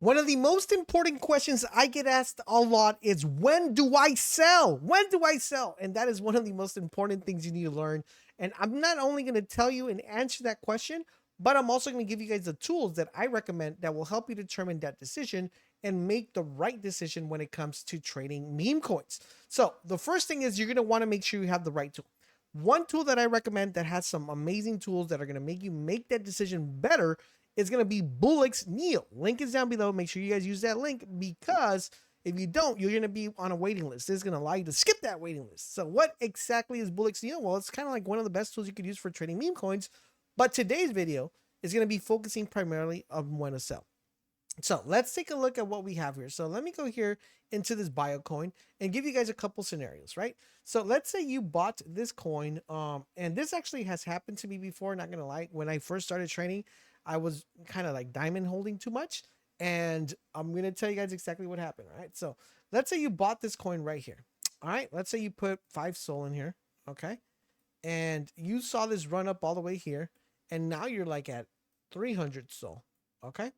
One of the most important questions I get asked a lot is when do I sell? When do I sell? And that is one of the most important things you need to learn. And I'm not only going to tell you and answer that question, but I'm also going to give you guys the tools that I recommend that will help you determine that decision and make the right decision when it comes to trading meme coins. So, the first thing is you're going to want to make sure you have the right tool. One tool that I recommend that has some amazing tools that are going to make you make that decision better is going to be Bullx Neo. Link is down below. Make sure you guys use that link because if you don't, you're going to be on a waiting list. This is going to allow you to skip that waiting list. So what exactly is Bullx Neo? Well, it's kind of like one of the best tools you could use for trading meme coins. But today's video is going to be focusing primarily on when to sell. So let's take a look at what we have here. So let me go here into this bio coin and give you guys a couple scenarios, right? So let's say you bought this coin, and this actually has happened to me before, not gonna lie. When I first started trading, I was kind of like diamond holding too much, and I'm gonna tell you guys exactly what happened, right? So let's say you bought this coin right here. All right, let's say you put 5 SOL in here, okay? And you saw this run up all the way here, and now you're like at 300 SOL, okay?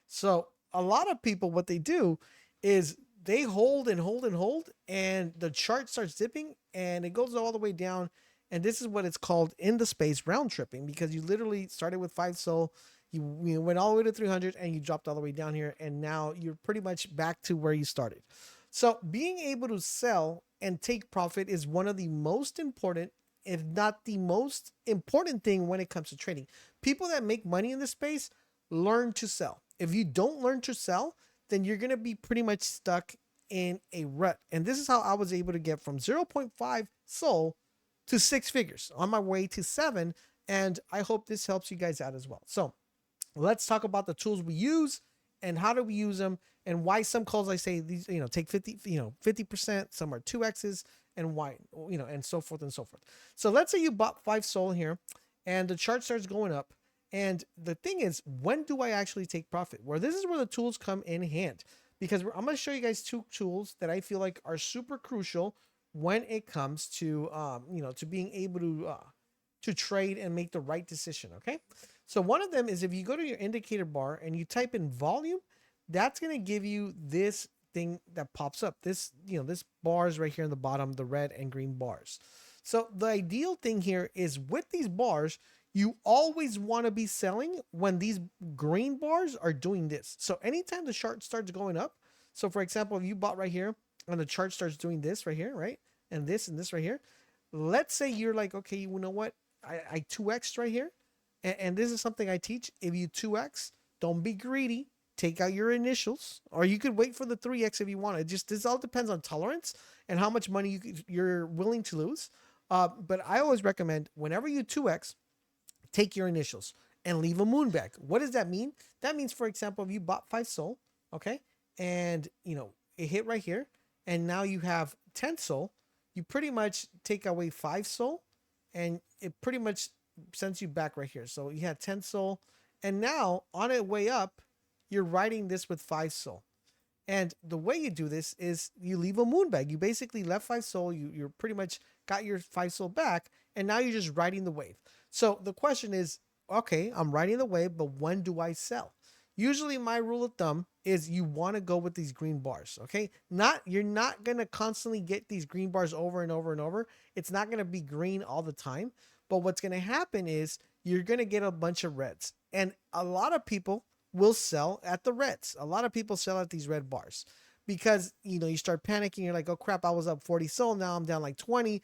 So a lot of people, what they do is they hold and hold and hold, and the chart starts dipping, and it goes all the way down. And this is what it's called in the space round tripping, because you literally started with 5 SOL, you went all the way to 300, and you dropped all the way down here, and now you're pretty much back to where you started. So being able to sell and take profit is one of the most important, if not the most important thing when it comes to trading. People that make money in this space learn to sell. If you don't learn to sell, then you're going to be pretty much stuck in a rut. And this is how I was able to get from 0.5 SOL to 6 figures on my way to 7. And I hope this helps you guys out as well. So let's talk about the tools we use and how do we use them and why some calls I say these, take 50%, some are 2X's, and why, and so forth and so forth. So let's say you bought 5 SOL here and the chart starts going up. And the thing is, when do I actually take profit? Well, this is where the tools come in hand, because I'm going to show you guys 2 tools that I feel like are super crucial when it comes to, to being able to trade and make the right decision. Okay. So one of them is if you go to your indicator bar and you type in volume, that's going to give you this thing that pops up. This bars right here in the bottom, the red and green bars. So the ideal thing here is with these bars, you always want to be selling when these green bars are doing this. So anytime the chart starts going up, so for example, if you bought right here and the chart starts doing this right here, right? And this right here, let's say you're like, okay, you know what? I 2X right here. And this is something I teach. If you 2X, don't be greedy. Take out your initials, or you could wait for the 3X if you want. This all depends on tolerance and how much money you're willing to lose. But I always recommend whenever you 2X, take your initials and leave a moon back. What does that mean? That means, for example, if you bought 5 SOL, okay, and it hit right here, and now you have 10 SOL, you pretty much take away 5 SOL, and it pretty much sends you back right here. So you had 10 SOL, and now on its way up, you're writing this with 5 SOL. And the way you do this is you leave a moon bag. You basically left 5 SOL, you're pretty much got your 5 SOL back, and now you're just riding the wave. So the question is, okay, I'm riding the wave, but when do I sell? Usually my rule of thumb is you want to go with these green bars, okay? You're not going to constantly get these green bars over and over and over. It's not going to be green all the time, but what's going to happen is you're going to get a bunch of reds. And a lot of people will sell at the reds. A lot of people sell at these red bars because, you start panicking. You're like, oh crap, I was up 40 SOL. Now I'm down like 20.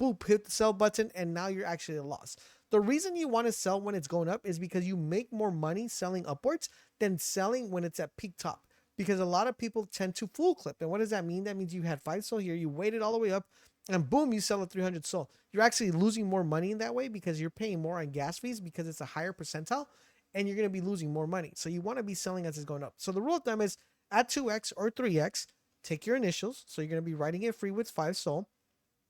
Boop, hit the sell button. And now you're actually at a loss. The reason you want to sell when it's going up is because you make more money selling upwards than selling when it's at peak top. Because a lot of people tend to full clip. And what does that mean? That means you had 5 SOL here. You waited all the way up and boom, you sell at 300 SOL. You're actually losing more money in that way because you're paying more on gas fees because it's a higher percentile. And you're going to be losing more money. So you want to be selling as it's going up. So the rule of thumb is at 2X or 3X, take your initials. So you're going to be writing it free with 5 SOL.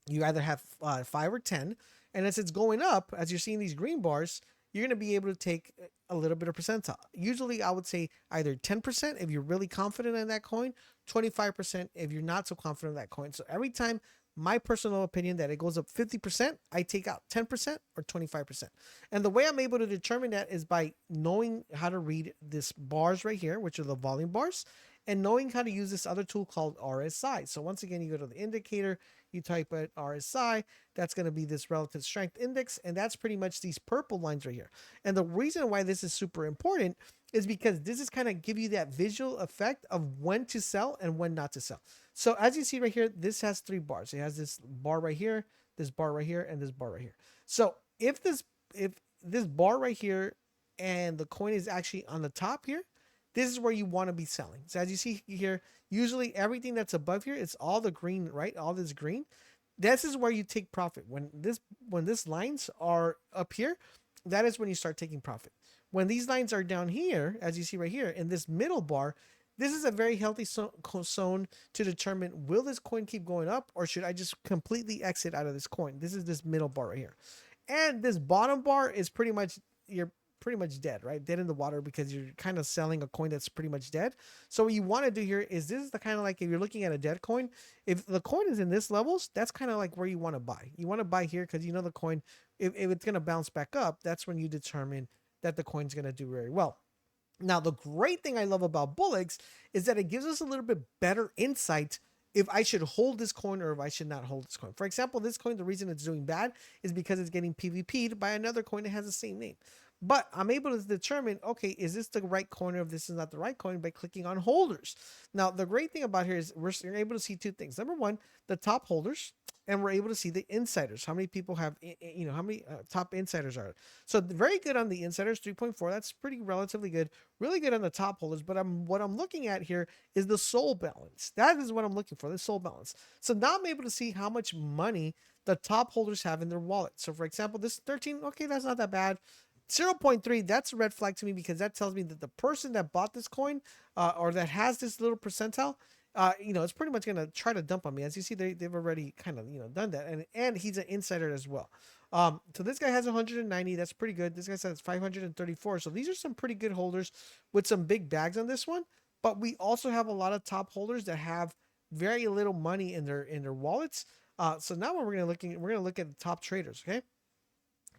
You either have 5 or 10. And as it's going up, as you're seeing these green bars, you're going to be able to take a little bit of percentile. Usually I would say either 10% if you're really confident in that coin, 25% if you're not so confident in that coin. So every time my personal opinion that it goes up 50%, I take out 10% or 25%. And the way I'm able to determine that is by knowing how to read this bars right here, which are the volume bars, and knowing how to use this other tool called RSI. So once again, you go to the indicator, you type in RSI, that's going to be this relative strength index, and that's pretty much these purple lines right here. And the reason why this is super important is because this is kind of give you that visual effect of when to sell and when not to sell. So as you see right here, this has 3 bars. It has this bar right here, this bar right here, and this bar right here. So if this bar right here and the coin is actually on the top here, this is where you want to be selling. So as you see here, usually everything that's above here, it's all the green, right? All this green. This is where you take profit. When this lines are up here, that is when you start taking profit. When these lines are down here, as you see right here in this middle bar, this is a very healthy zone to determine, will this coin keep going up or should I just completely exit out of this coin? This is this middle bar right here. And this bottom bar is pretty much, you're pretty much dead, right? Dead in the water because you're kind of selling a coin that's pretty much dead. So what you want to do here is, this is the kind of like, if you're looking at a dead coin, if the coin is in this levels, that's kind of like where you want to buy. You want to buy here because you know the coin, if it's going to bounce back up, that's when you determine that the coin's going to do very well. Now, the great thing I love about Bullx is that it gives us a little bit better insight if I should hold this coin or if I should not hold this coin. For example, this coin, the reason it's doing bad is because it's getting PvP'd by another coin that has the same name. But I'm able to determine, okay, is this the right coin or if this is not the right coin by clicking on holders. Now, the great thing about here is we're able to see 2 things. Number one, the top holders, and we're able to see the insiders. How many people have, how many top insiders are. So very good on the insiders, 3.4. That's pretty relatively good. Really good on the top holders. But what I'm looking at here is the soul balance. That is what I'm looking for, the soul balance. So now I'm able to see how much money the top holders have in their wallet. So for example, this 13, okay, that's not that bad. 0.3, that's a red flag to me because that tells me that the person that bought this coin or that has this little percentile, it's pretty much going to try to dump on me. As you see, they've already kind of, done that. And he's an insider as well. So this guy has 190. That's pretty good. This guy says 534. So these are some pretty good holders with some big bags on this one. But we also have a lot of top holders that have very little money in their wallets. So now we're going to look at the top traders. Okay.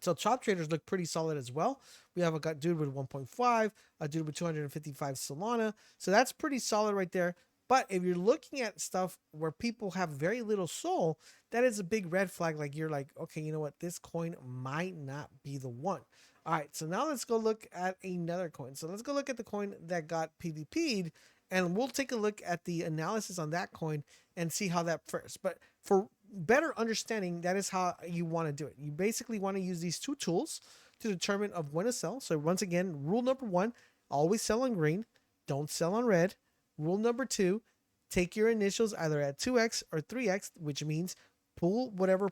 So top traders look pretty solid as well. We have a dude with 1.5, a dude with 255 Solana. So that's pretty solid right there. But if you're looking at stuff where people have very little soul, that is a big red flag. Like you're like, okay, you know what? This coin might not be the one. All right, so now let's go look at another coin. So let's go look at the coin that got PvP'd, and we'll take a look at the analysis on that coin and see how that fares. But for better understanding, that is how you want to do it. You basically want to use these 2 tools to determine of when to sell. So once again, rule number 1, always sell on green, don't sell on red. Rule number 2, take your initials either at 2x or 3x, which means pull whatever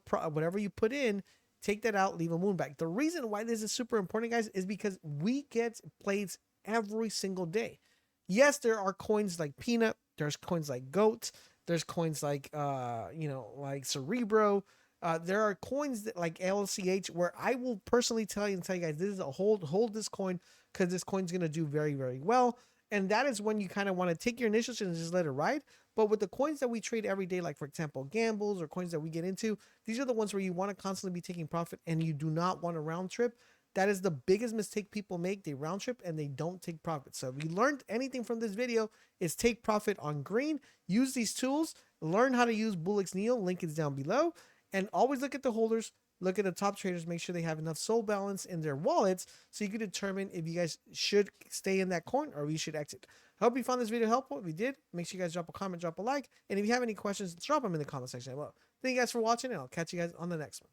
you put in, take that out, leave a moon back. The reason why this is super important, guys, is because we get plays every single day. Yes, there are coins like Peanut, there's coins like Goat, there's coins like like Cerebro. There are coins that like LCH where I will personally tell you guys, this is a hold this coin because this coin's gonna do very, very well. And that is when you kind of want to take your initials and just let it ride. But with the coins that we trade every day, like for example, gambles or coins that we get into, these are the ones where you want to constantly be taking profit and you do not want to round trip. That is the biggest mistake people make. They round trip and they don't take profit. So if you learned anything from this video, is take profit on green, use these tools, learn how to use Bullx Neo, link is down below, and always look at the holders, look at the top traders, make sure they have enough soul balance in their wallets so you can determine if you guys should stay in that coin or you should exit. I hope you found this video helpful. If you did, make sure you guys drop a comment, drop a like, and if you have any questions, drop them in the comment section as well. Thank you guys for watching, and I'll catch you guys on the next one.